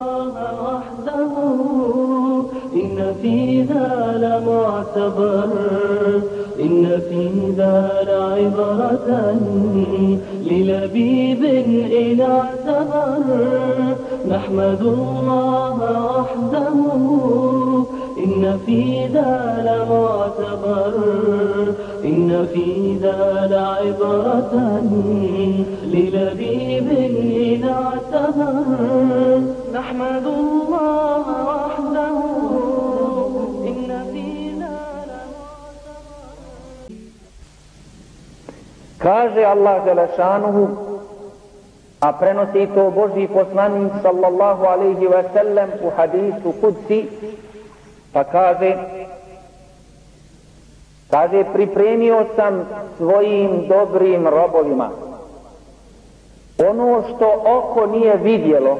وحده إن في ذا لمعتبر إن في ذا لعبرة للبيب إن اعتبر نحمد الله وحده إن في ذا لمعتبر إن في ذا لعبرة للبيب إن اعتبر نحمد الله وحده إن في ذا لمعتبر. Kaže Allah Đelešanuhu, a prenosi to Božji poslanik sallallahu alaihi wa sallam u hadisu Kudsi, pa kaže, pripremio sam svojim dobrim robovima ono što oko nije vidjelo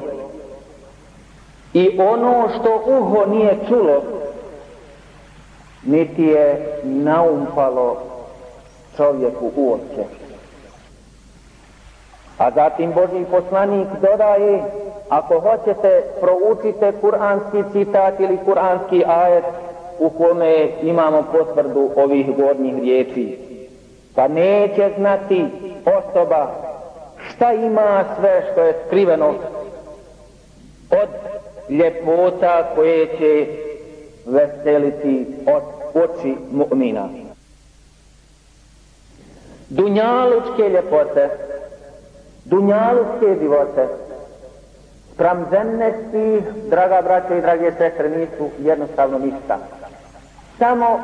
i ono što uho nije čulo, niti je naumpalo čovjeku uopće. A zatim Božji poslanik dodaje, ako hoćete proučite kuranski citat ili kuranski ajet u kome imamo potvrdu ovih gornjih riječi, pa neće znati osoba šta ima sve što je skriveno od ljepota koje će veseliti od oči mu'mina. Dunjalučke ljepote, dunjalučke živote spram džennetskih, draga braće i drage sestre, nisu jednostavno ništa. Samo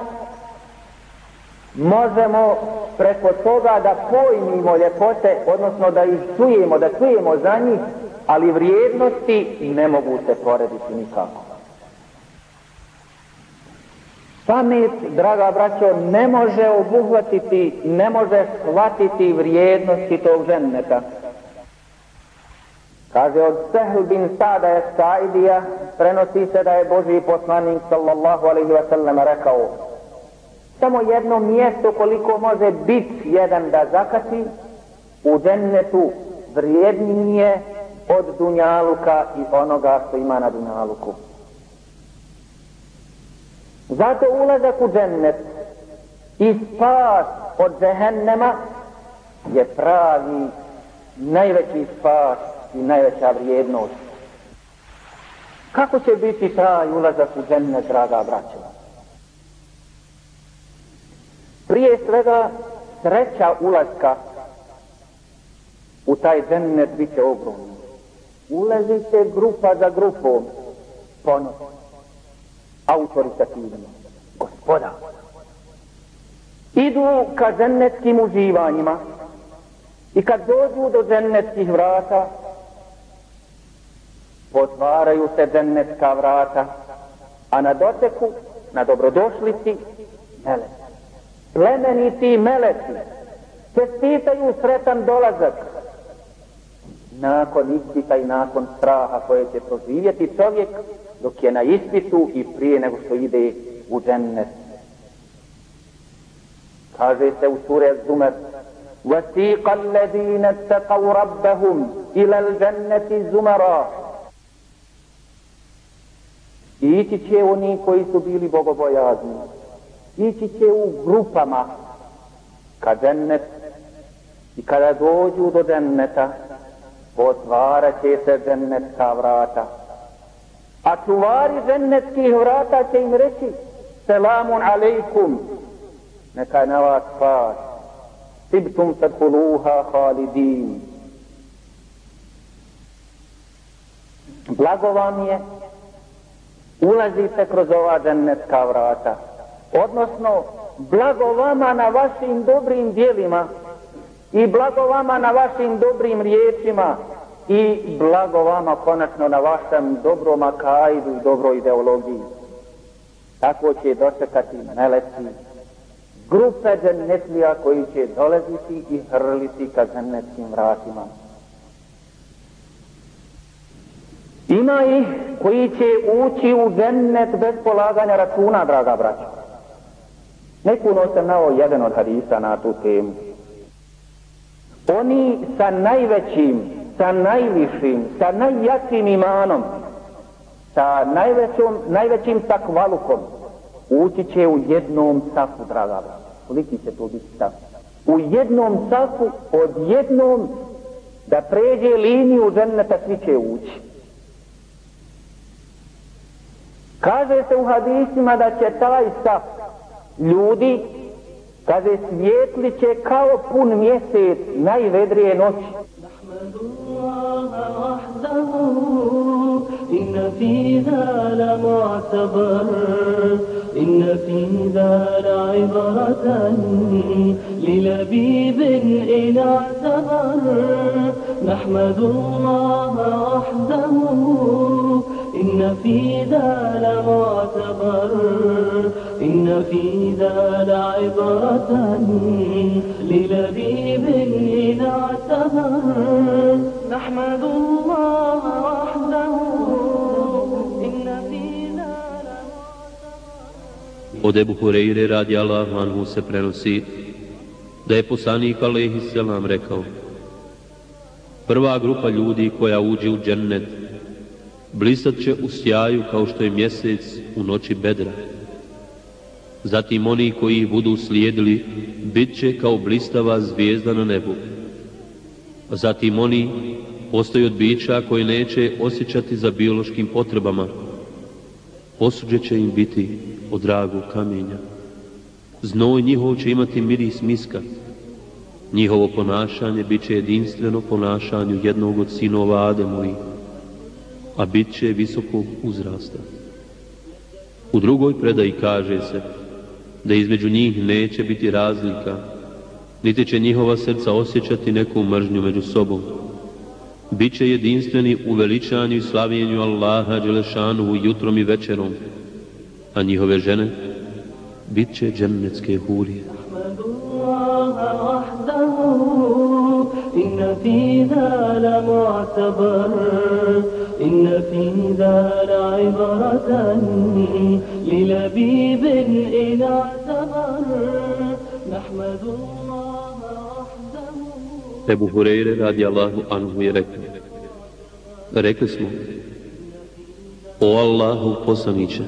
možemo preko toga da pojmimo ljepote, odnosno da ih čujemo, da čujemo za njih, ali vrijednosti ne mogu se porediti nikako. Pamet, draga braćo, ne može obuhvatiti, ne može shvatiti vrijednosti tog dženneta. Kaže od Sehl bin Sada Es-Saidija, prenosi se da je Božji poslanik sallallahu alaihi wa sallam rekao, samo jedno mjesto koliko može bit jedan da zakači u džennetu vrijednije od dunjaluka i onoga što ima na dunjaluku. Zato ulazak u džennet i spas od džehennema je pravi, najveći spas i najveća vrijednost. Kako će biti taj ulazak u džennet, draga braćo? Prije svega, sreća ulaska u taj džennet bit će ogromna. Ulazite grupa za grupom, ponosno, autoritativno, gospoda. Idu ka džennetskim uživanjima i kad dođu do džennetskih vrata, otvaraju se džennetska vrata, a na doteku, na dobrodošlici, meleci. Plemeniti meleci čestitaju sretan dolazak nakon ispita i nakon straha koje će proživjeti čovjek dok je na ispitu i prije nego što ide u džennet. Kaže se u suri Az-Zumar, وَسِيقَ الَّذِينَ اتَّقَوْا رَبَّهُمْ إِلَى الْجَنَّةِ زُمَرًا. Ići će oni koji su bili bogobojazni, ići će u grupama ka džennet i kada dođu do dženneta otvarat će se džennetska vrata. A čuvari džennetskih vrata će im reći selamun alejkum, neka je na vas spas, tibtum tadkhuluha halidin. Blago vam je, ulazite kroz ova džennetska vrata, odnosno blago vama na vašim dobrim djelima i blago vama na vašim dobrim riječima i blago vama konačno na vašem dobrom akaidu i dobroj ideologiji. Tako će dočekati meleci, grupe džennetlija koji će dolaziti i hrliti ka džennetskim vratima. Ima ih koji će ući u džennet bez polaganja računa, draga braća. Nepuno sam naveo jedan od hadisa na tu temu. Oni sa najvećim, sa najvišim, sa najjačim imanom sa najvećim takvalukom ući će u jednom safu, draga braća. Koliki će to biti saf? U jednom safu, odjednom, da pređe liniju dženneta, svi će ući. Kaže se u hadisima da će taj saf ljudi, kaže, svijetlit će kao pun mjesec najvedrije noći. إن في ذا لمعتبر إن في ذا لعبرة للبيب إن اعتبر نحمد الله وحده إن في ذا لمعتبر إن في ذا لعبرة للبيب إن اعتبر نحمد الله وحده. Od Ebu Hureyre radijallahu anhu se prenosi da je poslanik alejhi selam rekao: prva grupa ljudi koja uđe u džennet blistat će u sjaju kao što je mjesec u noći Bedra. Zatim oni koji ih budu slijedili bit će kao blistava zvijezda na nebu. Zatim oni postaju od bića koji neće osjećati za biološkim potrebama. Posuđe će im biti od dragog kamenja. Znoj njihov će imati miris miska. Njihovo ponašanje bit će jedinstveno ponašanju jednog od sinova Ademovih, a bit će visokog uzrasta. U drugoj predaji kaže se da između njih neće biti razlika, niti će njihova srca osjećati neku mržnju među sobom. Biće jedinstveni u veličanju i slavljenju Allaha dželešanuhu jutrom i večerom, a njihove žene bit će džennetske hurije. إن في ذا لمعتبر إن في ذا لعبرة للبيب إن اعتبر نحمد الله وحده. Ebu Hureyre radijallahu anhu je rekao: rekli smo: o Allahu poslaniče,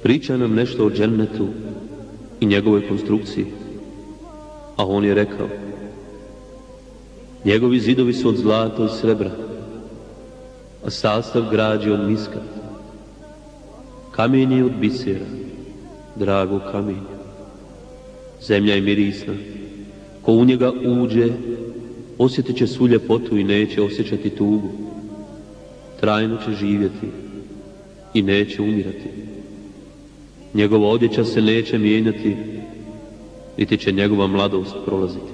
priča nam nešto o džennetu i njegovoj konstrukciji. A on je rekao: njegovi zidovi su od zlata i srebra, a sastav građe od miska. Kamen je od bisera, drago kamenja. Zemlja je mirisna, ko u njega uđe, osjetit će svu ljepotu i neće osjećati tugu. Trajno će živjeti i neće umirati. Njegova odjeća se neće mijenjati, niti će njegova mladost prolaziti.